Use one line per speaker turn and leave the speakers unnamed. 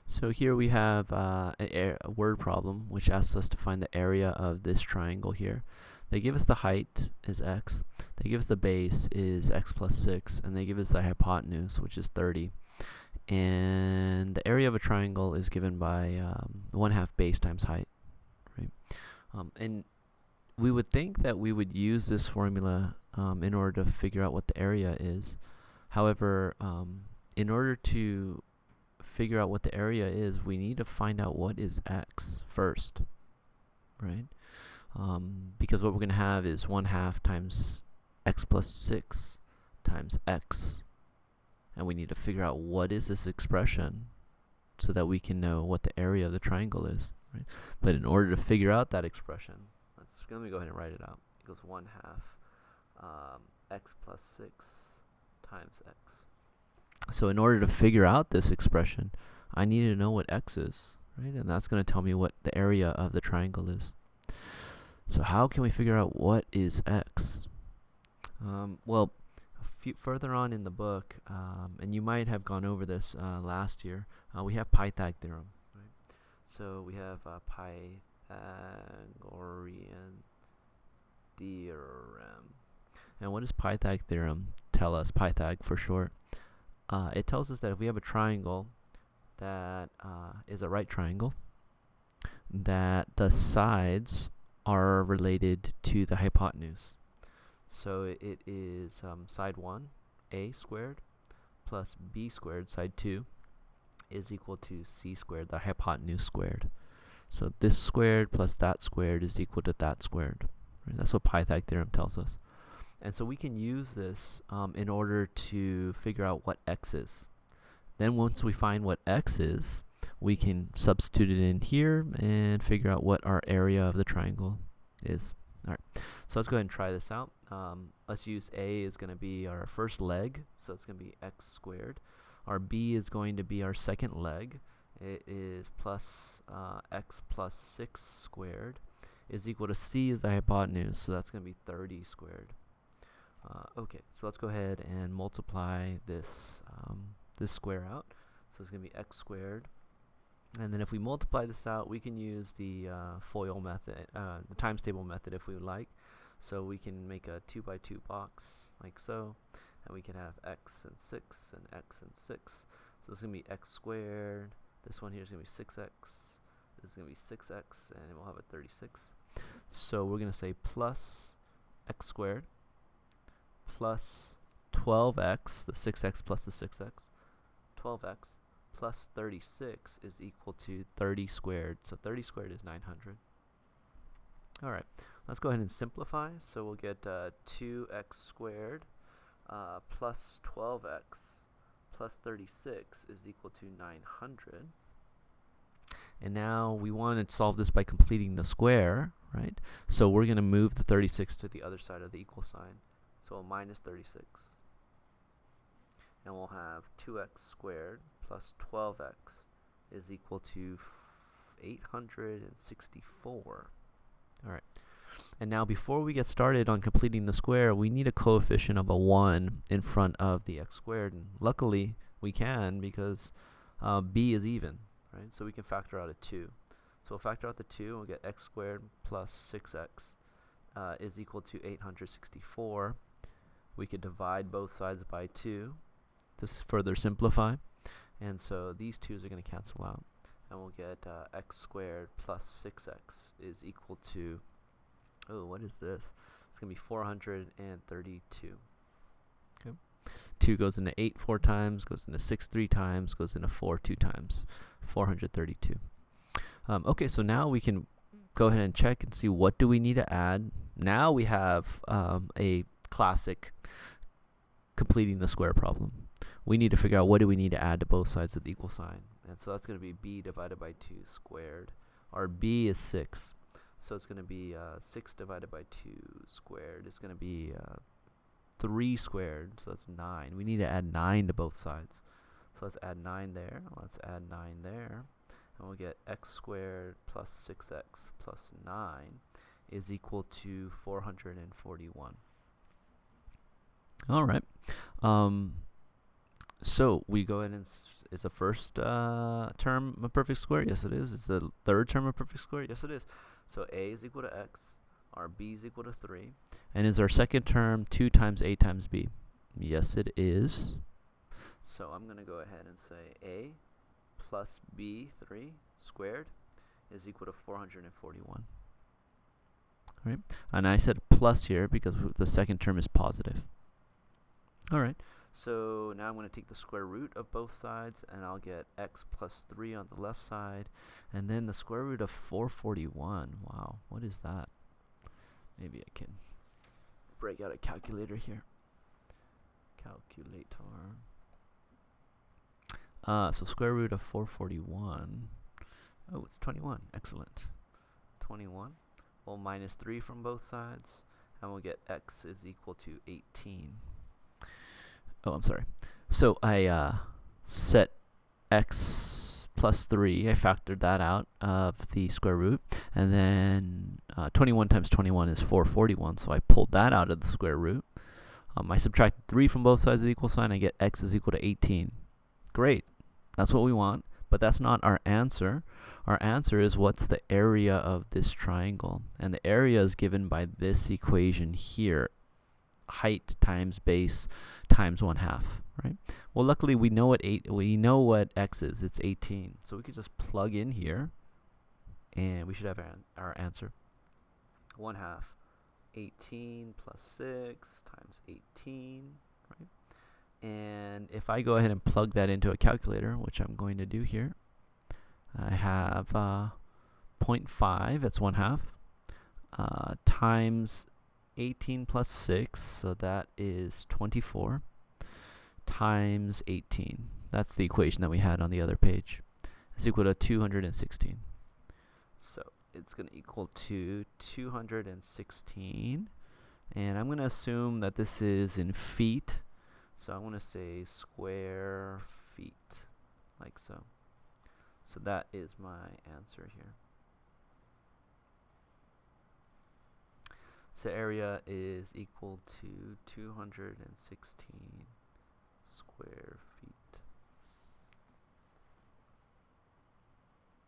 So here we have a word problem which asks us to find the area of this triangle here. They give us the height is x, they give us the base is x plus 6, and they give us the hypotenuse, which is 30. And the area of a triangle is given by 1/2 base times height, right? And we would think that we would use this formula in order to figure out what the area is. However, in order to figure out what the area is, we need to find out what is x first, right? Because what we're going to have is 1/2 times x plus 6 times x, and we need to figure out what is this expression so that we can know what the area of the triangle is, right? But in order to figure out that expression, let me go ahead and write it out. It goes 1/2 x plus 6 times x. So in order to figure out this expression, I need to know what x is, right? And that's going to tell me what the area of the triangle is. So how can we figure out what is x? Well, further on in the book, and you might have gone over this last year, we have Pythag theorem, right? So we have Pythagorean theorem. And what does Pythag theorem tell us? Pythag for short. It tells us that if we have a triangle that is a right triangle, that the sides are related to the hypotenuse. So it is side 1, a squared, plus b squared, side 2, is equal to c squared, the hypotenuse squared. So this squared plus that squared is equal to that squared. Right? That's what Pythag theorem tells us. And so we can use this in order to figure out what x is. Then once we find what x is, we can substitute it in here and figure out what our area of the triangle is. Alright, so let's go ahead and try this out. Let's use a is going to be our first leg, so it's going to be x squared. Our b is going to be our second leg. It is plus x plus 6 squared is equal to c is the hypotenuse, so that's going to be 30 squared. Okay, so let's go ahead and multiply this this square out. So it's going to be x squared. And then if we multiply this out, we can use the FOIL method, the times table method if we would like. So we can make a 2 by 2 box like so. And we can have x and 6 and x and 6. So this is going to be x squared. This one here is going to be 6x. This is going to be 6x, and we'll have a 36. So we're going to say plus x squared plus 12x, the 6x plus the 6x, 12x plus 36 is equal to 30 squared. So 30 squared is 900. Alright, let's go ahead and simplify. So we'll get 2x squared plus 12x plus 36 is equal to 900. And now we want to solve this by completing the square, right? So we're going to move the 36 to the other side of the equal sign. So we'll minus 36. And we'll have 2x squared plus 12x is equal to 864. Alright. And now before we get started on completing the square, we need a coefficient of a 1 in front of the x squared. And luckily, we can because b is even, right? So we can factor out a 2. So we'll factor out the 2, and we'll get x squared plus 6x is equal to 864. We could divide both sides by 2 to further simplify. And so these 2's are going to cancel out. And we'll get x squared plus 6x is equal to, oh, what is this? It's going to be 432. Okay. 2 goes into 8 4 times, goes into 6 3 times, goes into 4 2 times. 432. Okay, so now we can go ahead and check and see what do we need to add. Now we have a classic completing the square problem. We need to figure out what do we need to add to both sides of the equal sign. And so that's going to be b divided by 2 squared. Our b is 6. So it's going to be 6 divided by 2 squared. It's going to be 3 squared. So that's 9. We need to add 9 to both sides. So let's add 9 there. Let's add 9 there. And we'll get x squared plus 6x plus 9 is equal to 441. All right. So we go ahead Is the first term a perfect square? Yes, it is. Is the third term a perfect square? Yes, it is. So a is equal to x. Our b is equal to 3. And is our second term 2 times a times b? Yes, it is. So I'm going to go ahead and say a plus b3 squared is equal to 441. All right? And I said plus here because the second term is positive. All right. So now I'm going to take the square root of both sides, and I'll get x plus 3 on the left side, and then the square root of 441. Wow, what is that? Maybe I can break out a calculator here. Calculator. So square root of 441. Oh, it's 21. Excellent. 21. We'll minus 3 from both sides, and we'll get x is equal to 18. Oh, I'm sorry. So I set x plus 3. I factored that out of the square root. And then 21 times 21 is 441. So I pulled that out of the square root. I subtracted 3 from both sides of the equal sign. I get x is equal to 18. Great. That's what we want. But that's not our answer. Our answer is what's the area of this triangle. And the area is given by this equation here. Height times base times 1/2, right? Well, luckily we know what x is. It's 18. So we could just plug in here, and we should have our answer. 1/2, 18 plus 6 times 18, right? And if I go ahead and plug that into a calculator, which I'm going to do here, I have 0.5. That's 1/2 times 18 plus 6, so that is 24, times 18. That's the equation that we had on the other page. It's equal to 216. So it's going to equal to 216. And I'm going to assume that this is in feet. So I'm going to say square feet, like so. So that is my answer here. So area is equal to 216 square feet.